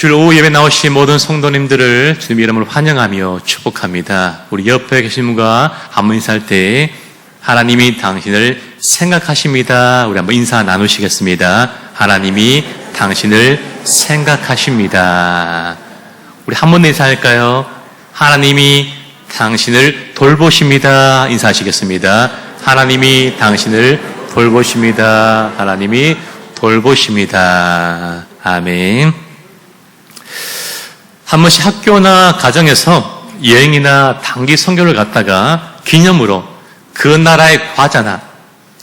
주일 오후 예배 나오신 모든 성도님들을 주님 이름으로 환영하며 축복합니다. 우리 옆에 계신 분과 한번 인사할 때 하나님이 당신을 생각하십니다. 우리 한번 인사 나누시겠습니다. 하나님이 당신을 생각하십니다. 우리 한 번 더 인사할까요? 하나님이 당신을 돌보십니다. 인사하시겠습니다. 하나님이 당신을 돌보십니다. 하나님이 돌보십니다. 아멘. 한 번씩 학교나 가정에서 여행이나 단기 선교를 갔다가 기념으로 그 나라의 과자나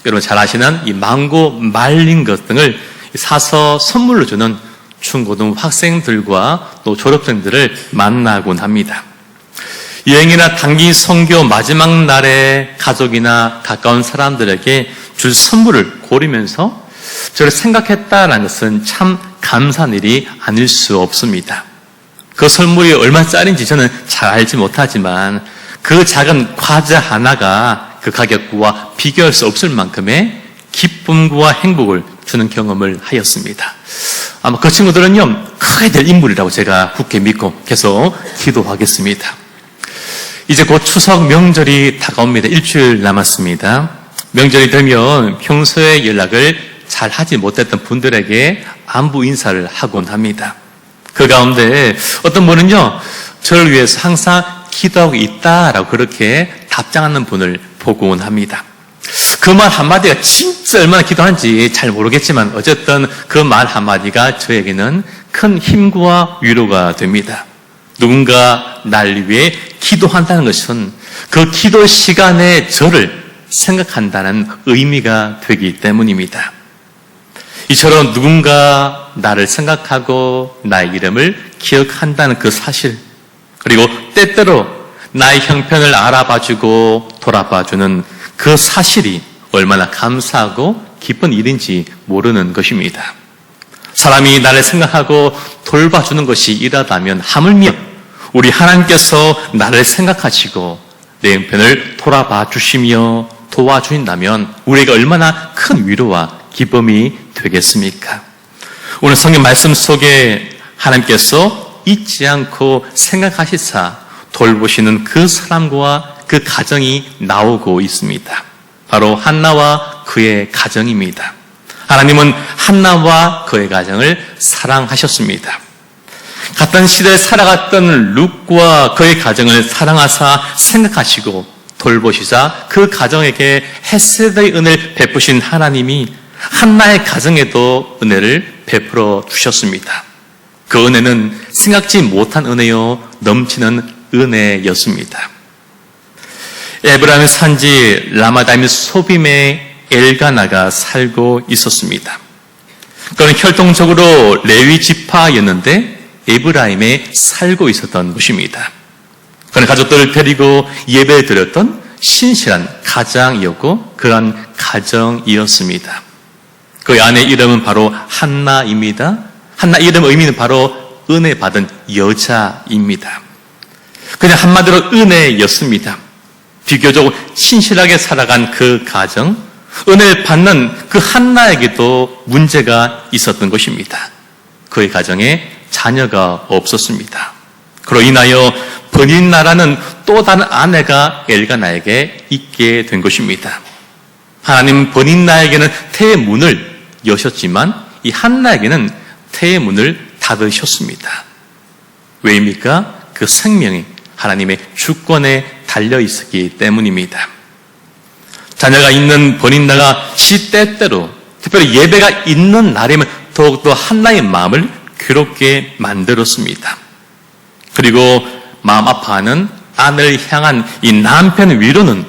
여러분 잘 아시는 이 망고 말린 것 등을 사서 선물로 주는 중고등 학생들과 또 졸업생들을 만나곤 합니다. 여행이나 단기 선교 마지막 날에 가족이나 가까운 사람들에게 줄 선물을 고르면서 저를 생각했다는 것은 참 감사한 일이 아닐 수 없습니다. 그 선물이 얼마짜리인지 저는 잘 알지 못하지만 그 작은 과자 하나가 그 가격과 비교할 수 없을 만큼의 기쁨과 행복을 주는 경험을 하였습니다. 아마 그 친구들은요, 커야 될 인물이라고 제가 굳게 믿고 계속 기도하겠습니다. 이제 곧 추석 명절이 다가옵니다. 일주일 남았습니다. 명절이 되면 평소에 연락을 잘 하지 못했던 분들에게 안부 인사를 하곤 합니다. 그 가운데 어떤 분은요, 저를 위해서 항상 기도하고 있다라고 그렇게 답장하는 분을 보곤 합니다. 그 말 한마디가 진짜 얼마나 기도하는지 잘 모르겠지만 어쨌든 그 말 한마디가 저에게는 큰 힘과 위로가 됩니다. 누군가 날 위해 기도한다는 것은 그 기도 시간에 저를 생각한다는 의미가 되기 때문입니다. 이처럼 누군가 나를 생각하고 나의 이름을 기억한다는 그 사실, 그리고 때때로 나의 형편을 알아봐주고 돌아봐주는 그 사실이 얼마나 감사하고 기쁜 일인지 모르는 것입니다. 사람이 나를 생각하고 돌봐주는 것이 이러다면 하물며 우리 하나님께서 나를 생각하시고 내 형편을 돌아봐 주시며 도와주신다면 우리가 얼마나 큰 위로와 기쁨이 되겠습니까? 오늘 성경 말씀 속에 하나님께서 잊지 않고 생각하시사 돌보시는 그 사람과 그 가정이 나오고 있습니다. 바로 한나와 그의 가정입니다. 하나님은 한나와 그의 가정을 사랑하셨습니다. 같은 시대에 살아갔던 룻과 그의 가정을 사랑하사 생각하시고 돌보시사 그 가정에게 헤세드의 은혜를 베푸신 하나님이 한나의 가정에도 은혜를 베풀어 주셨습니다. 그 은혜는 생각지 못한 은혜요 넘치는 은혜였습니다. 에브라임의 산지 라마다임 소빔에 엘가나가 살고 있었습니다. 그는 혈통적으로 레위 지파였는데 에브라임에 살고 있었던 곳입니다. 그는 가족들을 데리고 예배를 드렸던 신실한 가장이었고 그러한 가정이었습니다. 그 아내 이름은 바로 한나입니다. 한나 이름 의미는 바로 은혜 받은 여자입니다. 그냥 한마디로 은혜였습니다. 비교적 신실하게 살아간 그 가정, 은혜를 받는 그 한나에게도 문제가 있었던 것입니다. 그의 가정에 자녀가 없었습니다. 그로 인하여 버닌나라는 또 다른 아내가 엘가나에게 있게 된 것입니다. 하나님 버닌나에게는 태의 문을 여셨지만 이 한나에게는 태의 문을 닫으셨습니다. 왜입니까? 그 생명이 하나님의 주권에 달려 있었기 때문입니다. 자녀가 있는 버닌나가 시때때로 특별히 예배가 있는 날이면 더욱더 한나의 마음을 괴롭게 만들었습니다. 그리고 마음 아파하는 아내를 향한 이 남편의 위로는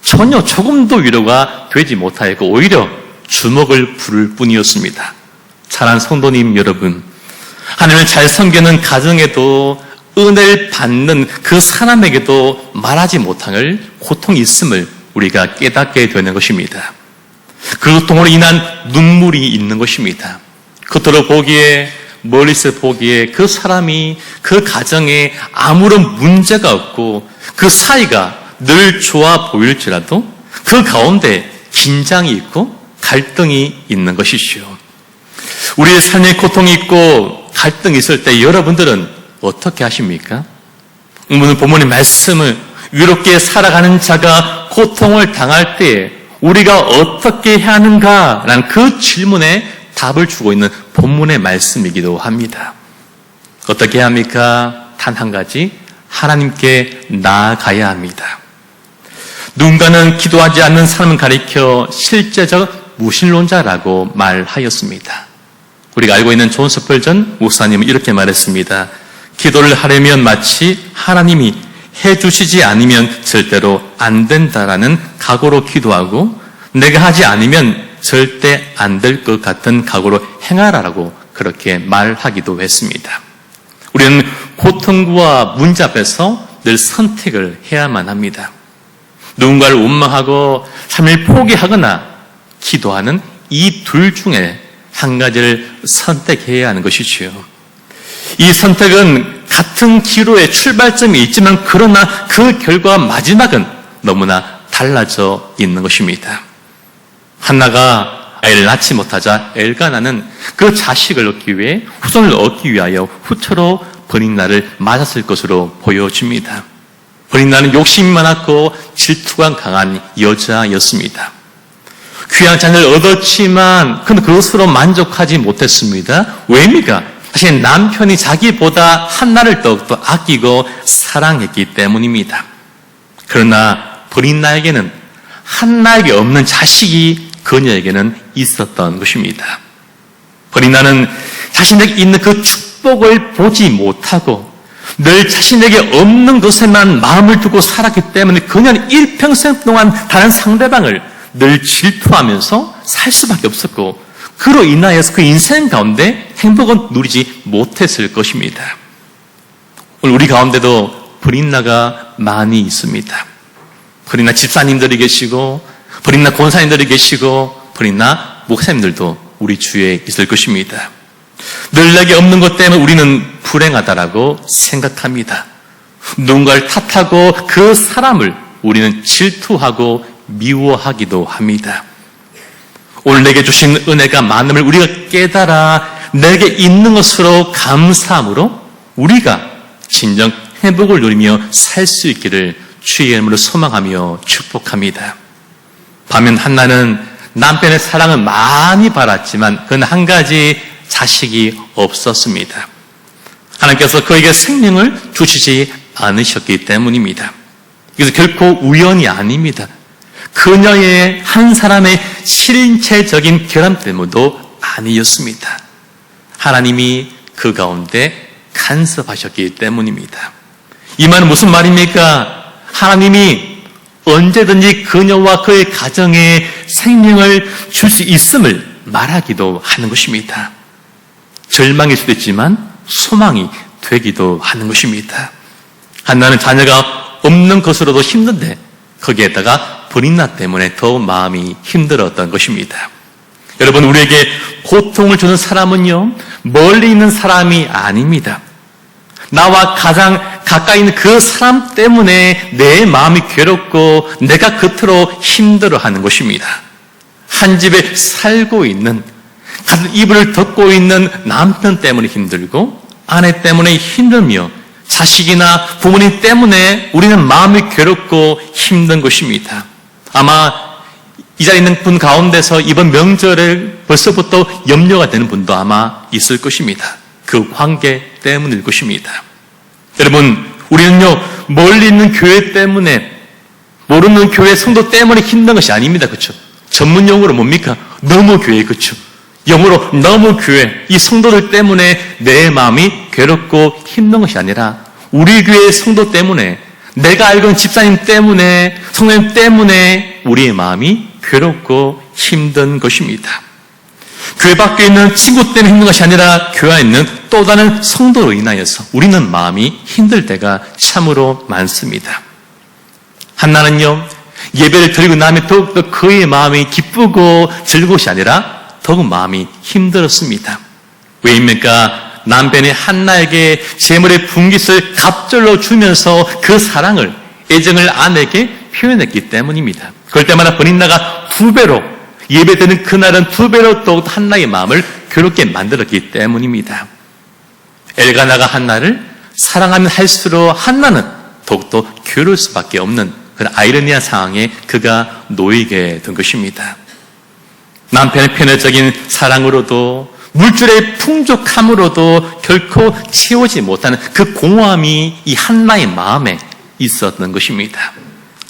전혀 조금도 위로가 되지 못하였고 오히려 주먹을 부를 뿐이었습니다. 사랑하는 성도님 여러분, 하나님을 잘 섬기는 가정에도 은혜를 받는 그 사람에게도 말하지 못할 고통이 있음을 우리가 깨닫게 되는 것입니다. 그 고통으로 인한 눈물이 있는 것입니다. 겉으로 보기에 멀리서 보기에 그 사람이 그 가정에 아무런 문제가 없고 그 사이가 늘 좋아 보일지라도 그 가운데 긴장이 있고 갈등이 있는 것이지요. 우리의 삶에 고통이 있고 갈등이 있을 때 여러분들은 어떻게 하십니까? 오늘 본문의 말씀을 위롭게 살아가는 자가 고통을 당할 때에 우리가 어떻게 해야 하는가라는 그 질문에 답을 주고 있는 본문의 말씀이기도 합니다. 어떻게 해야 합니까? 단 한 가지, 하나님께 나아가야 합니다. 누군가는 기도하지 않는 사람을 가리켜 실제적 무신론자라고 말하였습니다. 우리가 알고 있는 존 스펄전 목사님은 이렇게 말했습니다. 기도를 하려면 마치 하나님이 해주시지 않으면 절대로 안 된다라는 각오로 기도하고 내가 하지 않으면 절대 안 될 것 같은 각오로 행하라라고 그렇게 말하기도 했습니다. 우리는 고통과 문제 앞에서 늘 선택을 해야만 합니다. 누군가를 원망하고 삶을 포기하거나 기도하는 이 둘 중에 한 가지를 선택해야 하는 것이지요. 이 선택은 같은 기로의 출발점이 있지만 그러나 그 결과 마지막은 너무나 달라져 있는 것입니다. 한나가 아이를 낳지 못하자 엘가나는 그 자식을 얻기 위해 후손을 얻기 위하여 후처로 버린나를 맞았을 것으로 보여집니다. 버린나는 욕심이 많았고 질투가 강한 여자였습니다. 귀한 자녀를 얻었지만 그것으로 만족하지 못했습니다. 왜입니까? 사실 남편이 자기보다 한나를 더욱더 아끼고 사랑했기 때문입니다. 그러나 버린나에게는 한나에게 없는 자식이 그녀에게는 있었던 것입니다. 버린나는 자신에게 있는 그 축복을 보지 못하고 늘 자신에게 없는 것에만 마음을 두고 살았기 때문에 그녀는 일평생 동안 다른 상대방을 늘 질투하면서 살 수밖에 없었고 그로 인하여서 그 인생 가운데 행복은 누리지 못했을 것입니다. 오늘 우리 가운데도 버린나가 많이 있습니다. 버린나 집사님들이 계시고 버린나 권사님들이 계시고 버린나 목사님들도 우리 주위에 있을 것입니다. 늘 내게 없는 것 때문에 우리는 불행하다라고 생각합니다. 누군가를 탓하고 그 사람을 우리는 질투하고 미워하기도 합니다. 오늘 내게 주신 은혜가 많음을 우리가 깨달아 내게 있는 것으로 감사함으로 우리가 진정 행복을 누리며 살 수 있기를 주의 이름으로 소망하며 축복합니다. 반면 한나는 남편의 사랑을 많이 받았지만 그는 한 가지 자식이 없었습니다. 하나님께서 그에게 생명을 주시지 않으셨기 때문입니다. 그래서 결코 우연이 아닙니다. 그녀의 한 사람의 신체적인 결함 때문도 아니었습니다. 하나님이 그 가운데 간섭하셨기 때문입니다. 이 말은 무슨 말입니까? 하나님이 언제든지 그녀와 그의 가정에 생명을 줄 수 있음을 말하기도 하는 것입니다. 절망일 수도 있지만 소망이 되기도 하는 것입니다. 한나는 자녀가 없는 것으로도 힘든데 거기에다가 버린나 때문에 더 마음이 힘들었던 것입니다. 여러분, 우리에게 고통을 주는 사람은요, 멀리 있는 사람이 아닙니다. 나와 가장 가까이 있는 그 사람 때문에 내 마음이 괴롭고 내가 그토록 힘들어하는 것입니다. 한 집에 살고 있는, 같은 이불을 덮고 있는 남편 때문에 힘들고 아내 때문에 힘들며 자식이나 부모님 때문에 우리는 마음이 괴롭고 힘든 것입니다. 아마 이 자리에 있는 분 가운데서 이번 명절에 벌써부터 염려가 되는 분도 아마 있을 것입니다. 그 관계 때문일 것입니다. 여러분, 우리는요, 멀리 있는 교회 때문에, 모르는 교회 성도 때문에 힘든 것이 아닙니다. 그렇죠? 전문 용어로 뭡니까? 너무 교회, 그렇죠? 영어로 너무 교회, 이 성도들 때문에 내 마음이 괴롭고 힘든 것이 아니라 우리 교회의 성도 때문에, 내가 알고 있는 집사님 때문에, 성도님 때문에 우리의 마음이 괴롭고 힘든 것입니다. 교회 밖에 있는 친구 때문에 힘든 것이 아니라 교회 안에 있는 또 다른 성도로 인하여서 우리는 마음이 힘들 때가 참으로 많습니다. 한나는요, 예배를 드리고 나면 더욱더 그의 마음이 기쁘고 즐거움이 아니라 더욱 마음이 힘들었습니다. 왜입니까? 남편이 한나에게 재물의 분깃을 갑절로 주면서 그 사랑을, 애정을 아내에게 표현했기 때문입니다. 그럴 때마다 버린나가 2배로, 예배드리는 그날은 2배로 또 한나의 마음을 괴롭게 만들었기 때문입니다. 엘가나가 한나를 사랑하면 할수록 한나는 더욱더 괴로울 수밖에 없는 그런 아이러니한 상황에 그가 놓이게 된 것입니다. 남편의 편애적인 사랑으로도 물질의 풍족함으로도 결코 채우지 못하는 그 공허함이 이 한나의 마음에 있었던 것입니다.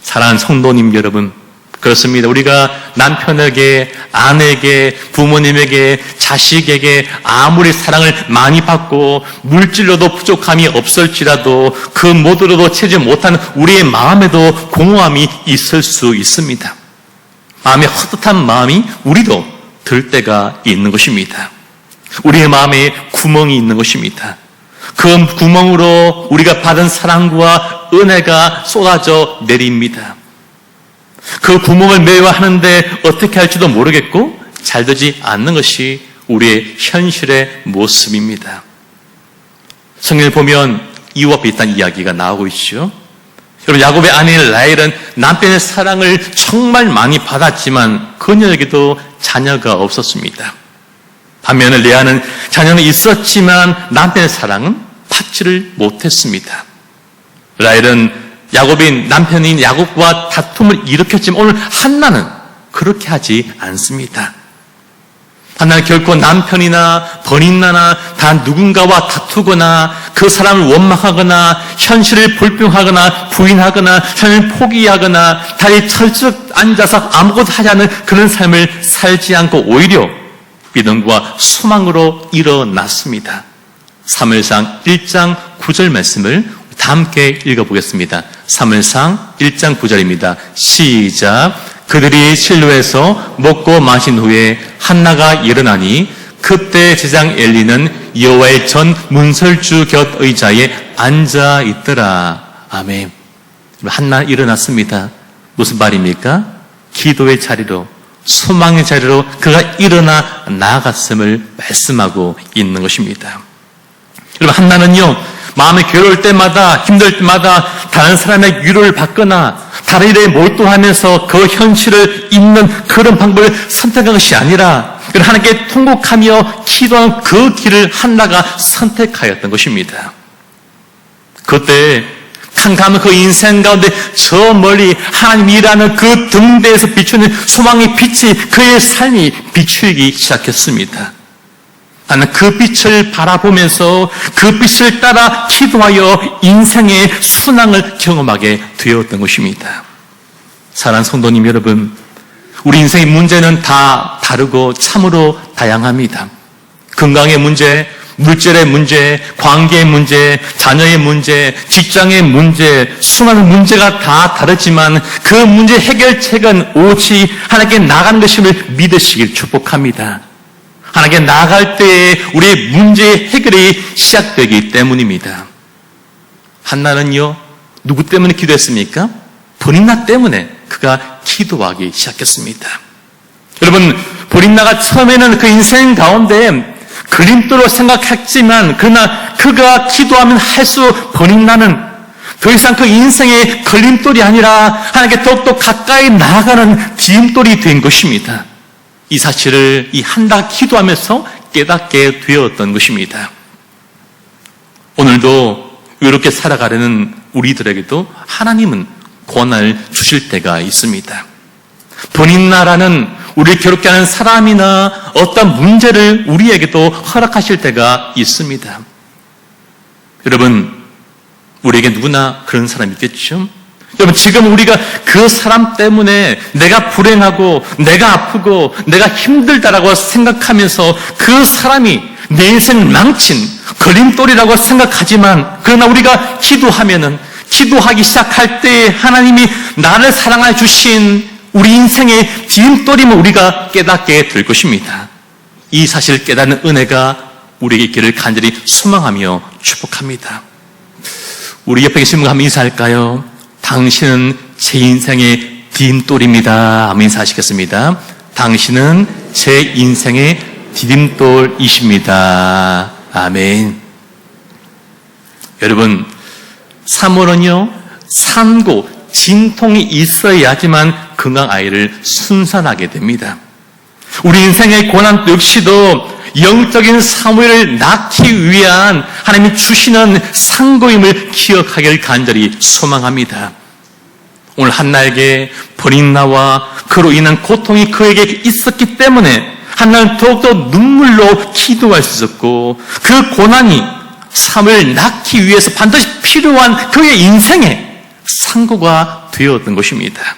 사랑하는 성도님 여러분, 그렇습니다. 우리가 남편에게, 아내에게, 부모님에게, 자식에게 아무리 사랑을 많이 받고 물질로도 부족함이 없을지라도 그 모두로도 채우지 못하는 우리의 마음에도 공허함이 있을 수 있습니다. 마음에 헛헛한 마음이 우리도 들 때가 있는 것입니다. 우리의 마음에 구멍이 있는 것입니다. 그 구멍으로 우리가 받은 사랑과 은혜가 쏟아져 내립니다. 그 구멍을 메워하는데 어떻게 할지도 모르겠고 잘 되지 않는 것이 우리의 현실의 모습입니다. 성경을 보면 이와 비슷한 이야기가 나오고 있죠. 여러분, 야곱의 아내인 라헬은 남편의 사랑을 정말 많이 받았지만 그녀에게도 자녀가 없었습니다. 반면에 레아는 자녀는 있었지만 남편의 사랑은 받지를 못했습니다. 라헬은 야곱인 남편인 야곱과 다툼을 일으켰지만 오늘 한나는 그렇게 하지 않습니다. 한나는 결코 남편이나 번인나나 다 누군가와 다투거나 그 사람을 원망하거나 현실을 불평하거나 부인하거나 삶을 포기하거나 다리 철쭉 앉아서 아무것도 하지 않는 그런 삶을 살지 않고 오히려 믿음과 소망으로 일어났습니다. 사무엘상 1장 9절 말씀을 다 함께 읽어보겠습니다. 사무엘상 1장 9절입니다. 시작. 그들이 실로에서 먹고 마신 후에 한나가 일어나니 그때 제장 엘리는 여호와의 전 문설주 곁 의자에 앉아 있더라. 아멘. 한나 일어났습니다. 무슨 말입니까? 기도의 자리로, 소망의 자리로 그가 일어나 나아갔음을 말씀하고 있는 것입니다. 여러분, 한나는요, 마음이 괴로울 때마다, 힘들 때마다 다른 사람의 위로를 받거나 다른 일에 몰두하면서 그 현실을 잊는 그런 방법을 선택한 것이 아니라 하나님께 통곡하며 기도하는 그 길을 한나가 선택하였던 것입니다. 그때 캄캄한 그 인생 가운데 저 멀리 하나님이라는 그 등대에서 비추는 소망의 빛이 그의 삶이 비추기 시작했습니다. 나는 그 빛을 바라보면서 그 빛을 따라 기도하여 인생의 순항을 경험하게 되었던 것입니다. 사랑하는 성도님 여러분, 우리 인생의 문제는 다 다르고 참으로 다양합니다. 건강의 문제, 물질의 문제, 관계의 문제, 자녀의 문제, 직장의 문제, 수많은 문제가 다 다르지만 그 문제 해결책은 오직 하나님께 나가는 것임을 믿으시길 축복합니다. 하나님께 나아갈 때에 우리의 문제의 해결이 시작되기 때문입니다. 한나는요, 누구 때문에 기도했습니까? 본인나 때문에 그가 기도하기 시작했습니다. 여러분, 본인나가 처음에는 그 인생 가운데 그림돌로 생각했지만 그러나 그가 기도하면 할수록 본인나는 더 이상 그 인생의 걸림돌이 아니라 하나님께 더욱더 가까이 나아가는 디딤돌이 된 것입니다. 이 사실을 이 한나가 기도하면서 깨닫게 되었던 것입니다. 오늘도 이렇게 살아가려는 우리들에게도 하나님은 권한을 주실 때가 있습니다. 본인 나라는 우리를 괴롭게 하는 사람이나 어떤 문제를 우리에게도 허락하실 때가 있습니다. 여러분, 우리에게 누구나 그런 사람이 있겠죠? 여러분, 지금 우리가 그 사람 때문에 내가 불행하고 내가 아프고 내가 힘들다라고 생각하면서 그 사람이 내 인생을 망친 걸림돌이라고 생각하지만 그러나 우리가 기도하기 시작할 때 하나님이 나를 사랑해 주신 우리 인생의 디딤돌임을 우리가 깨닫게 될 것입니다. 이 사실을 깨닫는 은혜가 우리에게 있기를 간절히 소망하며 축복합니다. 우리 옆에 계신 분 한번 인사할까요? 당신은 제 인생의 디딤돌입니다. 아멘. 인사하시겠습니다. 당신은 제 인생의 디딤돌이십니다. 아멘. 여러분, 3월은요, 산고, 진통이 있어야지만 건강 아이를 순산하게 됩니다. 우리 인생의 고난 역시도 영적인 사무엘을 낳기 위한 하나님이 주시는 상고임을 기억하기를 간절히 소망합니다. 오늘 한나에게 버린나와 그로 인한 고통이 그에게 있었기 때문에 한나는 더욱더 눈물로 기도할 수 있었고, 그 고난이 사무엘을 낳기 위해서 반드시 필요한 그의 인생의 상고가 되었던 것입니다.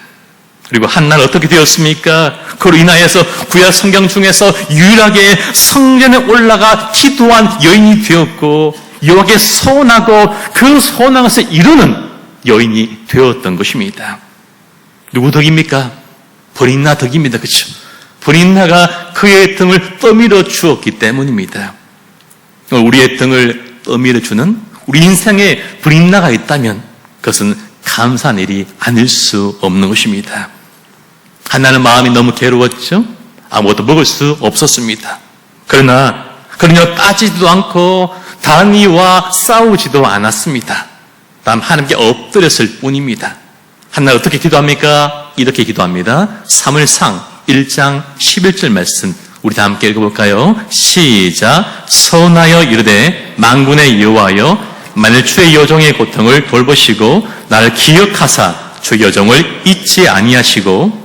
그리고 한나는 어떻게 되었습니까? 그로 인하여서 구약 성경 중에서 유일하게 성전에 올라가 기도한 여인이 되었고, 여호와께 서원하고 그 서원한 것을 이루는 여인이 되었던 것입니다. 누구 덕입니까? 버린나 덕입니다. 그렇죠? 버린나가 그의 등을 떠밀어 주었기 때문입니다. 우리의 등을 떠밀어 주는 우리 인생에 버린나가 있다면 그것은 감사한 일이 아닐 수 없는 것입니다. 한나는 마음이 너무 괴로웠죠. 아무것도 먹을 수 없었습니다. 그러나 따지지도 않고 다른 이와 싸우지도 않았습니다. 다만 하나님께 엎드렸을 뿐입니다. 한나가 어떻게 기도합니까? 이렇게 기도합니다. 사무엘상 1장 11절 말씀 우리 다 함께 읽어볼까요? 시작. 서운하여 이르되 만군의 여호와여, 만일 주의 여종의 고통을 돌보시고 나를 기억하사 주 여종을 잊지 아니하시고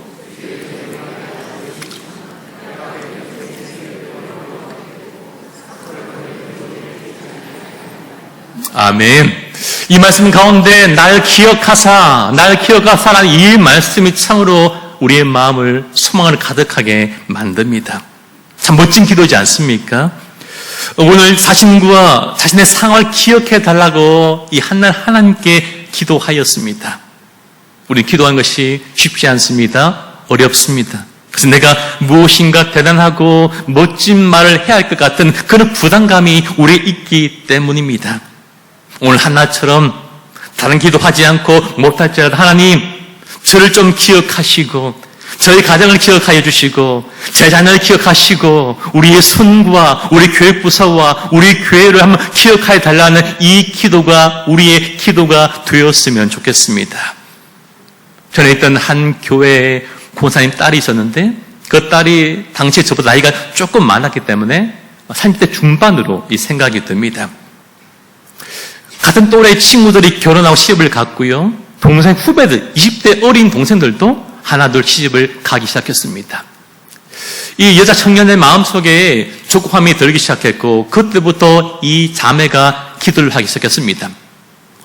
아멘. 이 말씀 가운데 날 기억하사라는 이 말씀이 참으로 우리의 마음을 소망을 가득하게 만듭니다. 참 멋진 기도지 않습니까? 오늘 자신과 자신의 상황을 기억해 달라고 이 한날 하나님께 기도하였습니다. 우리는 기도한 것이 쉽지 않습니다. 어렵습니다. 그래서 내가 무엇인가 대단하고 멋진 말을 해야 할 것 같은 그런 부담감이 우리에 있기 때문입니다. 오늘 한나처럼 다른 기도하지 않고 못할지라도 하나님, 저를 좀 기억하시고 저희 가정을 기억하여 주시고 제 자녀를 기억하시고 우리의 손과 우리 교육부서와 우리 교회를 한번 기억하여 달라는 이 기도가 우리의 기도가 되었으면 좋겠습니다. 전에 있던 한 교회에 권사님 딸이 있었는데 그 딸이 당시에 저보다 나이가 조금 많았기 때문에 30대 중반으로 이 생각이 듭니다. 같은 또래 친구들이 결혼하고 시집을 갔고요. 동생 후배들, 20대 어린 동생들도 하나둘 시집을 가기 시작했습니다. 이 여자 청년의 마음속에 조급함이 들기 시작했고 그때부터 이 자매가 기도를 하기 시작했습니다.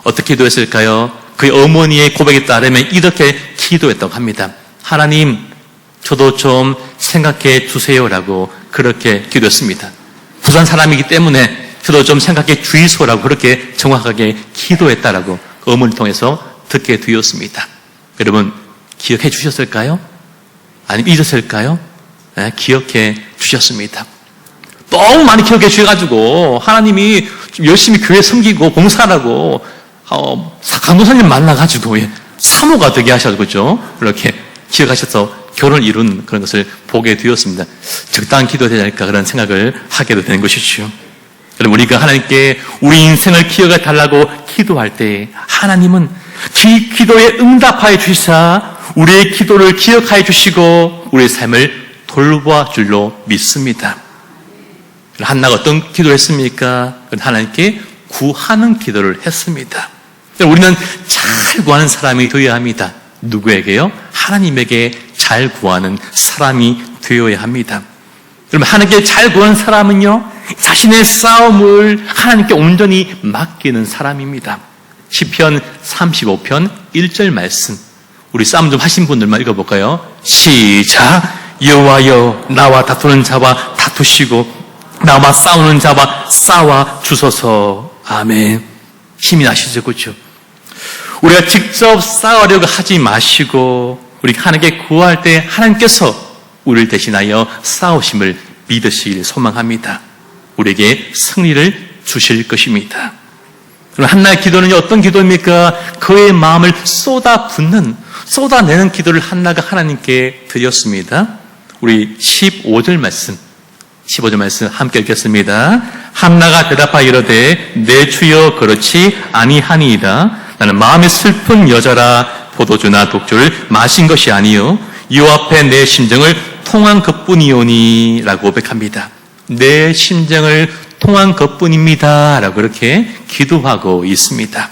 어떻게 기도했을까요? 그의 어머니의 고백에 따르면 이렇게 기도했다고 합니다. 하나님, 저도 좀 생각해 주세요라고 그렇게 기도했습니다. 부산 사람이기 때문에 저도 좀 생각해 주이소라고 그렇게 정확하게 기도했다라고 어머니를 통해서 듣게 되었습니다. 여러분, 기억해 주셨을까요? 아니면 잊었을까요? 네, 기억해 주셨습니다. 너무 많이 기억해 주셔가지고 하나님이 열심히 교회 섬기고 봉사하라고 강도사님 만나가지고 사모가 되게 하셔서 그렇죠? 그렇게 기억하셔서 결혼을 이룬 그런 것을 보게 되었습니다. 적당한 기도가 되지 않을까 그런 생각을 하게 되는 것이죠. 여러분, 우리가 하나님께 우리 인생을 기억해 달라고 기도할 때 하나님은 기도에 응답하여 주시사 우리의 기도를 기억하여 주시고 우리의 삶을 돌보아 줄로 믿습니다. 한나가 어떤 기도를 했습니까? 하나님께 구하는 기도를 했습니다. 우리는 잘 구하는 사람이 되어야 합니다. 누구에게요? 하나님에게 잘 구하는 사람이 되어야 합니다. 그러면 하나님께 잘 구하는 사람은요, 자신의 싸움을 하나님께 온전히 맡기는 사람입니다. 시편 35편 1절 말씀, 우리 싸움 좀 하신 분들만 읽어볼까요? 시작. 여호와여, 나와 다투는 자와 다투시고 나와 싸우는 자와 싸워 주소서. 아멘. 힘이 나시죠, 그렇죠? 우리가 직접 싸우려고 하지 마시고 우리 하나님께 구할 때 하나님께서 우리를 대신하여 싸우심을 믿으시길 소망합니다. 우리에게 승리를 주실 것입니다. 그럼 한나의 기도는 어떤 기도입니까? 그의 마음을 쏟아내는 기도를 한나가 하나님께 드렸습니다. 우리 15절 말씀 함께 읽겠습니다. 한나가 대답하여 이르되 내 주여 그렇지 아니하니이다. 나는 마음이 슬픈 여자라 포도주나 독주를 마신 것이 아니요 요 앞에 내 심정을 통한 것뿐이오니 라고 고백합니다. 내 심정을 통한 것뿐입니다. 라고 그렇게 기도하고 있습니다.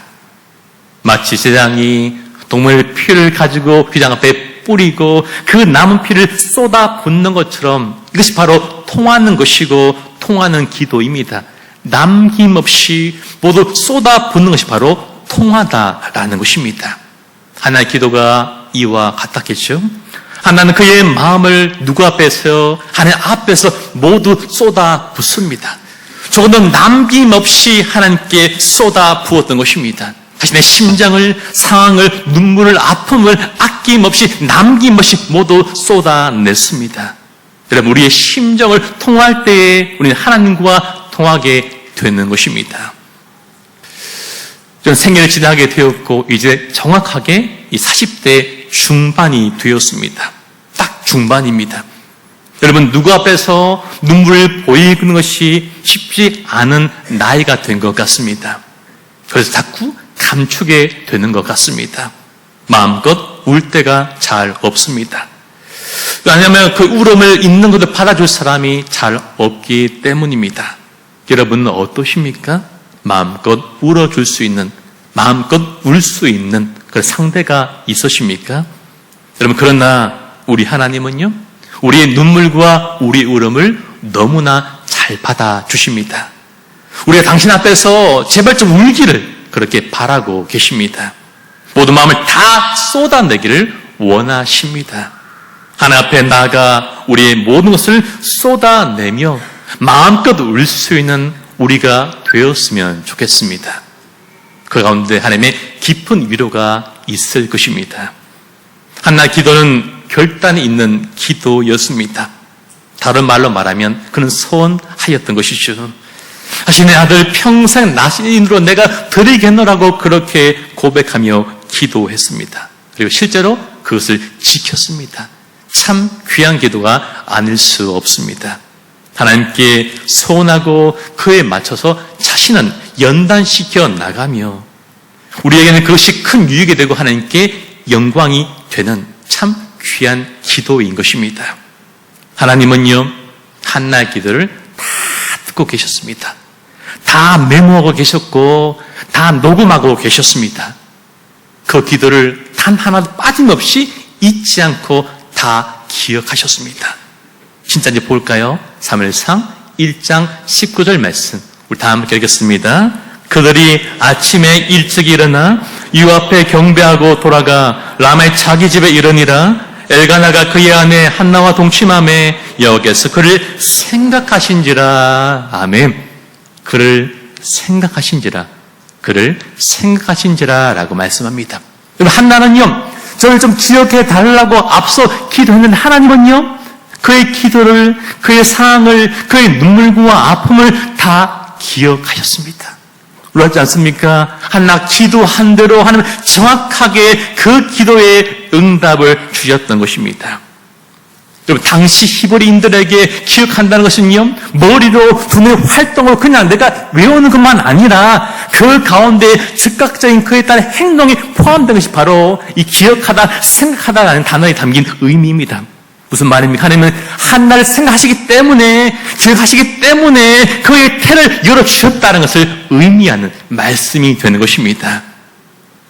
마치 제장이 동물의 피를 가지고 휘장 앞에 뿌리고 그 남은 피를 쏟아 붓는 것처럼 이것이 바로 통하는 것이고 통하는 기도입니다. 남김없이 모두 쏟아 붓는 것이 바로 통하다라는 것입니다. 하나의 기도가 이와 같았겠죠. 하나는 그의 마음을 누구 앞에서, 하나님 앞에서 모두 쏟아 붓습니다. 조금도 남김없이 하나님께 쏟아 부었던 것입니다. 자신의 심장을, 상황을, 눈물을, 아픔을 아낌없이 남김없이 모두 쏟아냈습니다. 여러분, 우리의 심정을 통할 때에 우리는 하나님과 통하게 되는 것입니다. 저는 생애를 지나게 되었고 이제 정확하게 이 40대 중반이 되었습니다. 딱 중반입니다. 여러분, 누구 앞에서 눈물을 보이는 것이 쉽지 않은 나이가 된 것 같습니다. 그래서 자꾸 감추게 되는 것 같습니다. 마음껏 울 때가 잘 없습니다. 왜냐하면 그 울음을 있는 것을 받아줄 사람이 잘 없기 때문입니다. 여러분은 어떠십니까? 마음껏 울어줄 수 있는, 마음껏 울 수 있는 그런 상대가 있으십니까? 여러분, 그러나 우리 하나님은요, 우리의 눈물과 우리 울음을 너무나 잘 받아주십니다. 우리가 당신 앞에서 제발 좀 울기를 그렇게 바라고 계십니다. 모든 마음을 다 쏟아내기를 원하십니다. 하나님 앞에 나아가 우리의 모든 것을 쏟아내며 마음껏 울 수 있는 우리가 되었으면 좋겠습니다. 그 가운데 하나님의 깊은 위로가 있을 것입니다. 한나의 기도는 결단이 있는 기도였습니다. 다른 말로 말하면 그는 소원하였던 것이죠. 자신의 아들 평생 나신으로 내가 드리겠노라고 그렇게 고백하며 기도했습니다. 그리고 실제로 그것을 지켰습니다. 참 귀한 기도가 아닐 수 없습니다. 하나님께 소원하고 그에 맞춰서 자신은 연단시켜 나가며 우리에게는 그것이 큰 유익이 되고 하나님께 영광이 되는 참 귀한 기도인 것입니다. 하나님은요, 한나의 기도를 다 듣고 계셨습니다. 다 메모하고 계셨고 다 녹음하고 계셨습니다. 그 기도를 단 하나도 빠짐없이 잊지 않고 다 기억하셨습니다. 진짜인지 볼까요? 사무엘상 1장 19절 말씀 우리 다 함께 읽겠습니다. 그들이 아침에 일찍 일어나 유 앞에 경배하고 돌아가 라마의 자기 집에 이르니라. 엘가나가 그의 아내 한나와 동침하매 여호와께서 그를 생각하신지라. 아멘. 그를 생각하신지라. 그를 생각하신지라 라고 말씀합니다. 여러분, 한나는요, 저를 좀 기억해 달라고 앞서 기도했는데 하나님은요, 그의 기도를, 그의 상황을, 그의 눈물과 아픔을 다 기억하셨습니다. 그렇지 않습니까? 한나 기도한 대로 하나님 정확하게 그 기도에 응답을 주셨던 것입니다. 여러분, 당시 히브리인들에게 기억한다는 것은요, 머리로 두뇌 활동으로 그냥 내가 외우는 것만 아니라 그 가운데 즉각적인 그에 따른 행동이 포함된 것이 바로 이 기억하다, 생각하다라는 단어에 담긴 의미입니다. 무슨 말입니까? 하나님은 한나를 생각하시기 때문에, 기억하시기 때문에 그의 태를 열어주셨다는 것을 의미하는 말씀이 되는 것입니다.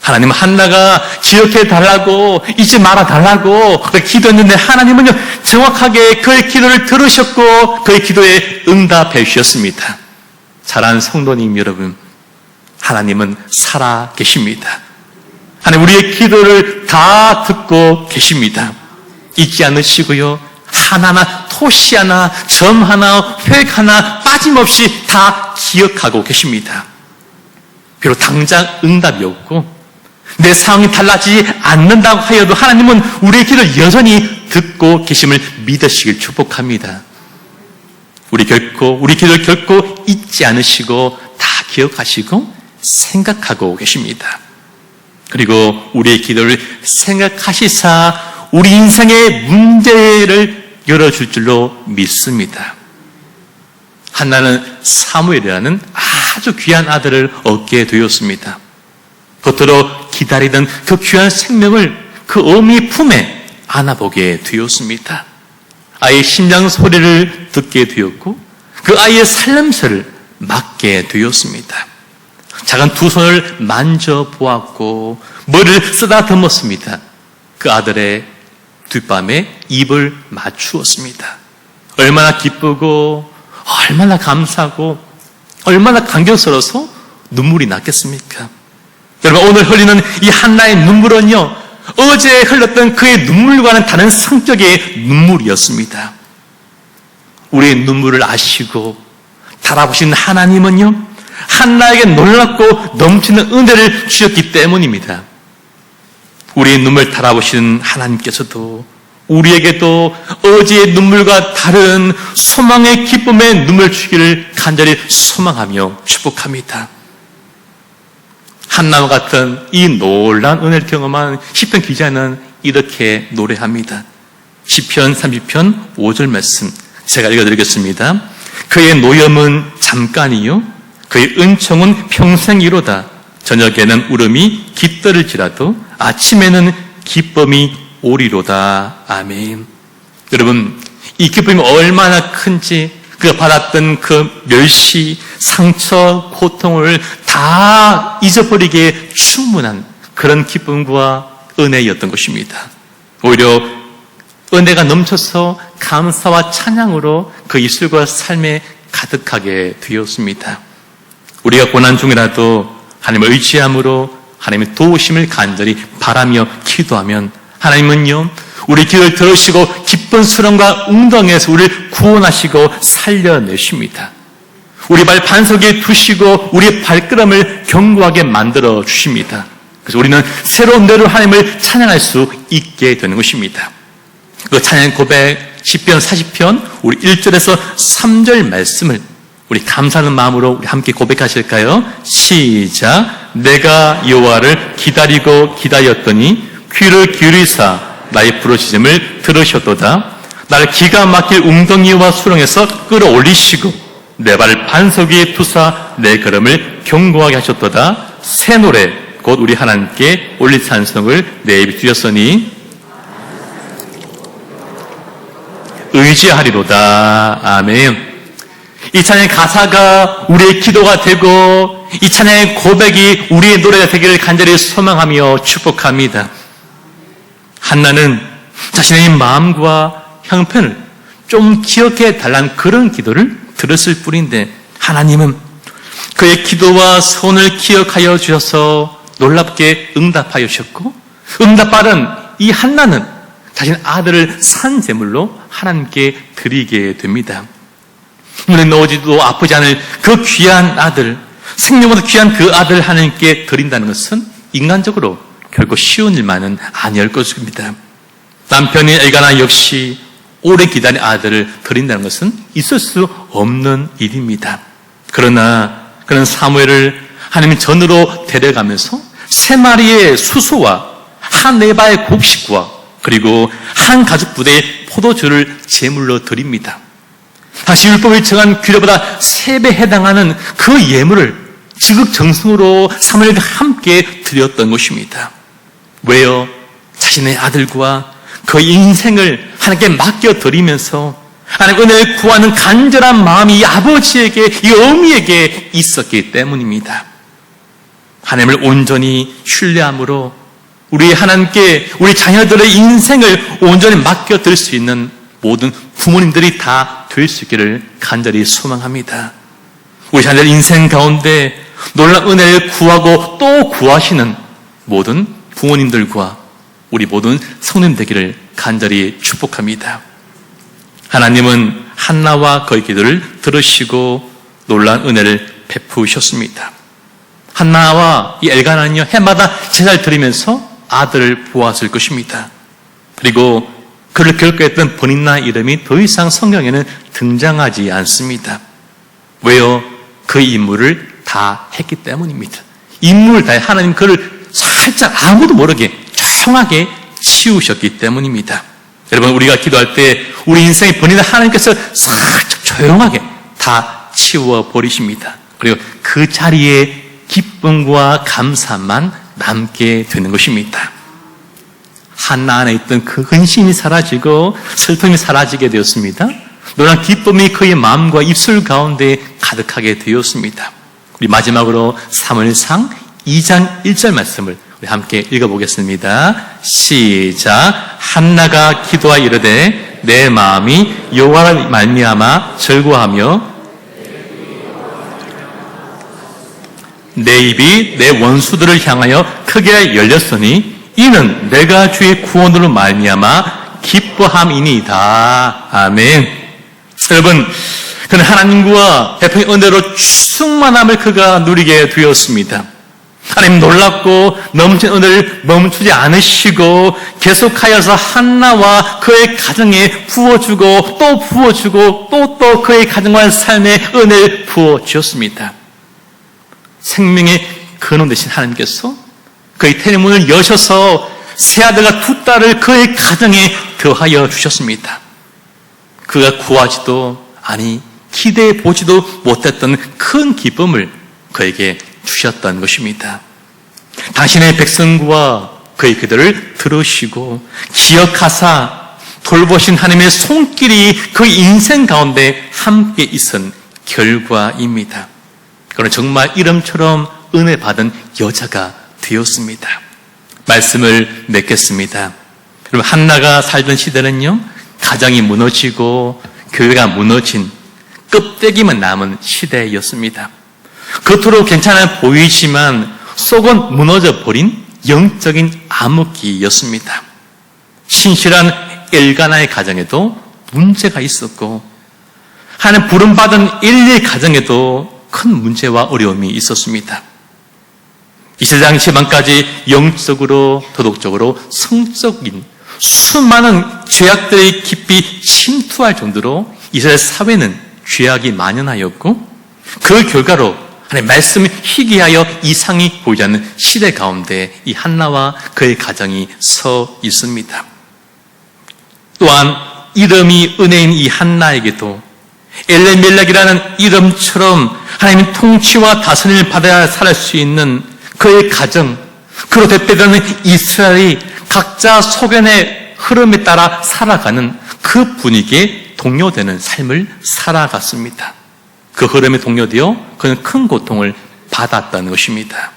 하나님은 한나가 기억해 달라고, 잊지 말아 달라고 기도했는데 하나님은요, 정확하게 그의 기도를 들으셨고 그의 기도에 응답해 주셨습니다. 사랑하는 성도님 여러분, 하나님은 살아 계십니다. 하나님 우리의 기도를 다 듣고 계십니다. 잊지 않으시고요, 하나하나, 토시 하나, 점 하나, 획 하나 빠짐없이 다 기억하고 계십니다. 비록 당장 응답이 없고 내 상황이 달라지지 않는다고 하여도 하나님은 우리의 기도를 여전히 듣고 계심을 믿으시길 축복합니다. 우리 기도를 결코 잊지 않으시고 다 기억하시고 생각하고 계십니다. 그리고 우리의 기도를 생각하시사 우리 인생의 문제를 열어줄 줄로 믿습니다. 한나는 사무엘이라는 아주 귀한 아들을 얻게 되었습니다. 그토록 기다리던 그 귀한 생명을 그 어미의 품에 안아보게 되었습니다. 아이의 심장 소리를 듣게 되었고 그 아이의 살냄새를 맡게 되었습니다. 작은 두 손을 만져보았고 머리를 쓰다듬었습니다. 그 아들의 뒷밤에 입을 맞추었습니다. 얼마나 기쁘고 얼마나 감사하고 얼마나 감격스러워서 눈물이 났겠습니까? 여러분, 오늘 흘리는 이 한나의 눈물은요, 어제 흘렸던 그의 눈물과는 다른 성격의 눈물이었습니다. 우리의 눈물을 아시고 달아보신 하나님은요, 한나에게 놀랍고 넘치는 은혜를 주셨기 때문입니다. 우리의 눈물 달아보시는 하나님께서도 우리에게도 어제의 눈물과 다른 소망의 기쁨의 눈물 주기를 간절히 소망하며 축복합니다. 한나와 같은 이 놀라운 은혜를 경험한 시편 기자는 이렇게 노래합니다. 시편 30편 5절 말씀 제가 읽어드리겠습니다. 그의 노염은 잠깐이요 그의 은총은 평생이로다. 저녁에는 울음이 깃들을지라도 아침에는 기쁨이 오리로다. 아멘. 여러분, 이 기쁨이 얼마나 큰지 그가 받았던 그 멸시, 상처, 고통을 다 잊어버리기에 충분한 그런 기쁨과 은혜였던 것입니다. 오히려 은혜가 넘쳐서 감사와 찬양으로 그 입술과 삶에 가득하게 되었습니다. 우리가 고난 중이라도 하나님을 의지함으로 하나님의 도우심을 간절히 바라며 기도하면 하나님은요, 우리 기도를 들으시고 기쁜 수렁과 웅덩이에서 우리를 구원하시고 살려내십니다. 우리 발 반석에 두시고 우리의 발걸음을 견고하게 만들어 주십니다. 그래서 우리는 새로운 뇌로 하나님을 찬양할 수 있게 되는 것입니다. 그 찬양 고백 시편 40편 우리 1절에서 3절 말씀을 우리 감사하는 마음으로 우리 함께 고백하실까요? 시작. 내가 여호와를 기다리고 기다렸더니 귀를 기울이사 나의 부르짖음을 들으셨도다. 나를 기가 막힐 웅덩이와 수렁에서 끌어올리시고 내 발을 반석 위에 두사 내 걸음을 견고하게 하셨도다. 새 노래 곧 우리 하나님께 올린 찬송을 내 입에 주셨으니 의지하리로다. 아멘. 이 찬양의 가사가 우리의 기도가 되고 이 찬양의 고백이 우리의 노래가 되기를 간절히 소망하며 축복합니다. 한나는 자신의 마음과 형편을 좀 기억해 달라는 그런 기도를 들었을 뿐인데 하나님은 그의 기도와 소원을 기억하여 주셔서 놀랍게 응답하여 주셨고 응답받은 이 한나는 자신의 아들을 산 제물로 하나님께 드리게 됩니다. 눈에 넣어지도 아프지 않을 그 귀한 아들, 생명보다 귀한 그 아들을 하나님께 드린다는 것은 인간적으로 결코 쉬운 일만은 아니할 것입니다. 남편인 엘가나 역시 오래 기다린 아들을 드린다는 것은 있을 수 없는 일입니다. 그러나 그는 사무엘을 하나님의 전으로 데려가면서 3마리의 수소와 한 에바의 곡식과 그리고 한 가죽 부대의 포도주를 제물로 드립니다. 당시 율법이 정한 규례보다 3배 해당하는 그 예물을 지극정성으로 사무엘과 함께 드렸던 것입니다. 왜요? 자신의 아들과 그 인생을 하나님께 맡겨드리면서 하나님의 은혜를 구하는 간절한 마음이 이 아버지에게, 이 어미에게 있었기 때문입니다. 하나님을 온전히 신뢰함으로 우리 하나님께 우리 자녀들의 인생을 온전히 맡겨드릴 수 있는 모든 부모님들이 다 될 수 있기를 간절히 소망합니다. 우리 자녀들 인생 가운데 놀라운 은혜를 구하고 또 구하시는 모든 부모님들과 우리 모든 성도님 되기를 간절히 축복합니다. 하나님은 한나와 그의 기도를 들으시고 놀라운 은혜를 베푸셨습니다. 한나와 이 엘가나는요, 해마다 제사를 드리면서 아들을 보았을 것입니다. 그리고 그를 결핍했던 본인나 이름이 더 이상 성경에는 등장하지 않습니다. 왜요? 그 임무를 다 했기 때문입니다. 임무를 다해 하나님 그를 살짝 아무도 모르게 조용하게 치우셨기 때문입니다. 여러분, 우리가 기도할 때 우리 인생의 본인을 하나님께서 살짝 조용하게 다 치워버리십니다. 그리고 그 자리에 기쁨과 감사만 남게 되는 것입니다. 한나 안에 있던 그 근심이 사라지고 슬픔이 사라지게 되었습니다. 놀란 기쁨이 그의 마음과 입술 가운데 가득하게 되었습니다. 우리 마지막으로 사무엘상 2장 1절 말씀을 우리 함께 읽어보겠습니다. 시작. 한나가 기도하여 이르되 내 마음이 여호와를 말미암아 즐거워하며 내 입이 내 원수들을 향하여 크게 열렸으니 이는 내가 주의 구원으로 말미암아 기뻐함이니이다. 아멘. 여러분, 그는 하나님과 베푼 은혜로 충만함을 그가 누리게 되었습니다. 하나님 놀랍고 넘친 은혜를 멈추지 않으시고 계속하여서 한나와 그의 가정에 부어주고 또 부어주고 또 그의 가정과 삶에 은혜를 부어주셨습니다. 생명의 근원 되신 하나님께서 그의 태문을 여셔서 세 아들과 두 딸을 그의 가정에 더하여 주셨습니다. 그가 구하지도 아니 기대해 보지도 못했던 큰 기쁨을 그에게 주셨던 것입니다. 당신의 백성과 그의 기도를 들으시고 기억하사 돌보신 하나님의 손길이 그 인생 가운데 함께 있은 결과입니다. 그는 정말 이름처럼 은혜 받은 여자가 되었습니다. 말씀을 맺겠습니다. 여러분, 한나가 살던 시대는요, 가정이 무너지고 교회가 무너진 껍데기만 남은 시대였습니다. 겉으로 괜찮아 보이지만 속은 무너져 버린 영적인 암흑기였습니다. 신실한 엘가나의 가정에도 문제가 있었고 하나님 부름받은 엘리의 가정에도 큰 문제와 어려움이 있었습니다. 이 세상 지방까지 영적으로 도덕적으로 성적인 수많은 죄악들이 깊이 침투할 정도로 이스라엘 사회는 죄악이 만연하였고 그 결과로 하나님 말씀을 희귀하여 이상이 보이지 않는 시대 가운데 이 한나와 그의 가정이 서 있습니다. 또한 이름이 은혜인 이 한나에게도 엘레멜렉이라는 이름처럼 하나님의 통치와 다스림을 받아야 살 수 있는 그의 가정, 그로 대표되는 이스라엘이 각자 소견의 흐름에 따라 살아가는 그 분위기에 동요되는 삶을 살아갔습니다. 그 흐름에 동요되어 그는 큰 고통을 받았다는 것입니다.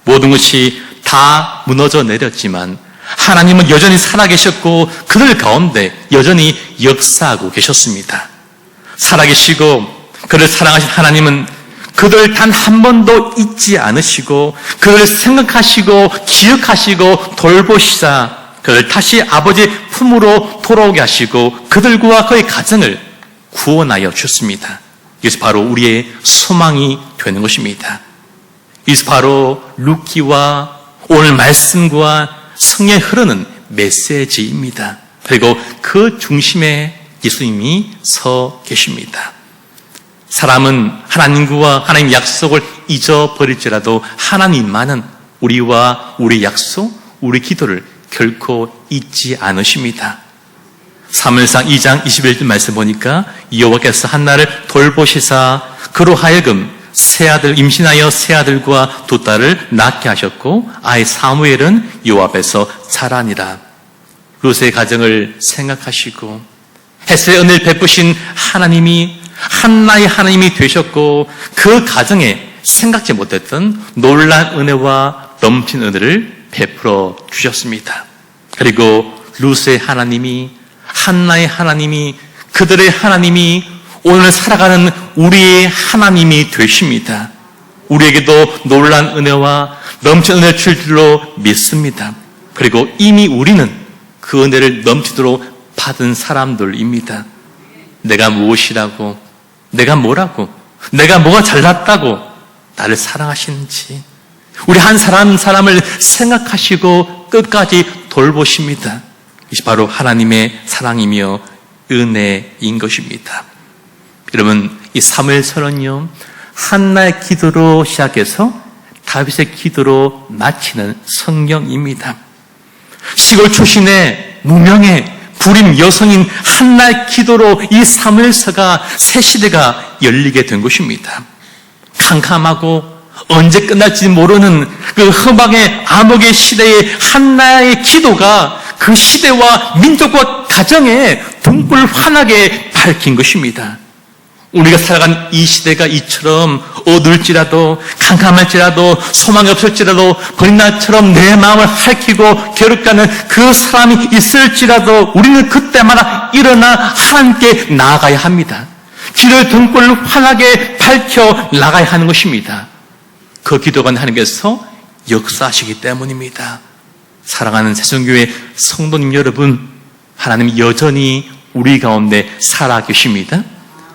모든 것이 다 무너져 내렸지만 하나님은 여전히 살아계셨고 그들 가운데 여전히 역사하고 계셨습니다. 살아계시고 그를 사랑하신 하나님은 그들 단 한 번도 잊지 않으시고 그를 생각하시고 기억하시고 돌보시사 그를 다시 아버지 품으로 돌아오게 하시고 그들과 그의 가정을 구원하여 주셨습니다. 이것이 바로 우리의 소망이 되는 것입니다. 이것이 바로 루키와 오늘 말씀과 성령에 흐르는 메시지입니다. 그리고 그 중심에 예수님이 서 계십니다. 사람은 하나님과 하나님 약속을 잊어버릴지라도 하나님만은 우리와 우리 약속, 우리 기도를 결코 잊지 않으십니다. 사무엘상 2장 21절 말씀 보니까 여호와께서 한나를 돌보시사 그로 하여금 세 아들 임신하여 세 아들과 두 딸을 낳게 하셨고 아이 사무엘은 여호와 앞에서 자라니라. 룻의 가정을 생각하시고 햇새의 은혜를 베푸신 하나님이 한나의 하나님이 되셨고 그 가정에 생각지 못했던 놀라운 은혜와 넘친 은혜를 베풀어 주셨습니다. 그리고 룻의 하나님이 한나의 하나님이 그들의 하나님이 오늘 살아가는 우리의 하나님이 되십니다. 우리에게도 놀라운 은혜와 넘친 은혜를 줄 줄로 믿습니다. 그리고 이미 우리는 그 은혜를 넘치도록 받은 사람들입니다. 내가 무엇이라고, 내가 뭐라고, 내가 뭐가 잘났다고 나를 사랑하시는지 우리 한 사람을 생각하시고 끝까지 돌보십니다. 이것이 바로 하나님의 사랑이며 은혜인 것입니다. 여러분, 이 사무엘서는요, 한나의 기도로 시작해서 다윗의 기도로 마치는 성경입니다. 시골 출신의 무명의 불임 여성인 한나의 기도로 이 사무엘서가 새 시대가 열리게 된 것입니다. 캄캄하고 언제 끝날지 모르는 그 허망의 암흑의 시대의 한나의 기도가 그 시대와 민족과 가정에 등불 환하게 밝힌 것입니다. 우리가 살아간 이 시대가 이처럼 어두울지라도 캄캄할지라도 소망이 없을지라도 버린날처럼 내 마음을 핥히고 괴롭게 하는 그 사람이 있을지라도 우리는 그때마다 일어나 하나님께 나아가야 합니다. 길을 등불을 환하게 밝혀 나가야 하는 것입니다. 그 기도가 하나님께서 역사하시기 때문입니다. 사랑하는 새송교회 성도님 여러분, 하나님 여전히 우리 가운데 살아계십니다.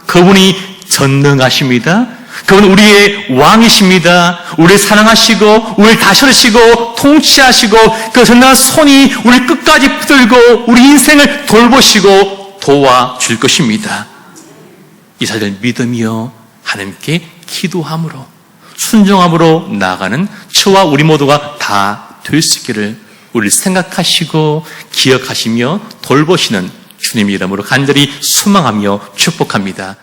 그분이 전능하십니다. 그분은 우리의 왕이십니다. 우리를 사랑하시고 우리를 다스리시고 통치하시고 그 전능한 손이 우리를 끝까지 붙들고 우리 인생을 돌보시고 도와줄 것입니다. 이 사실을 믿으며 하나님께 기도함으로 순종함으로 나아가는 저와 우리 모두가 다 될 수 있기를 우리를 생각하시고 기억하시며 돌보시는 주님 이름으로 간절히 소망하며 축복합니다.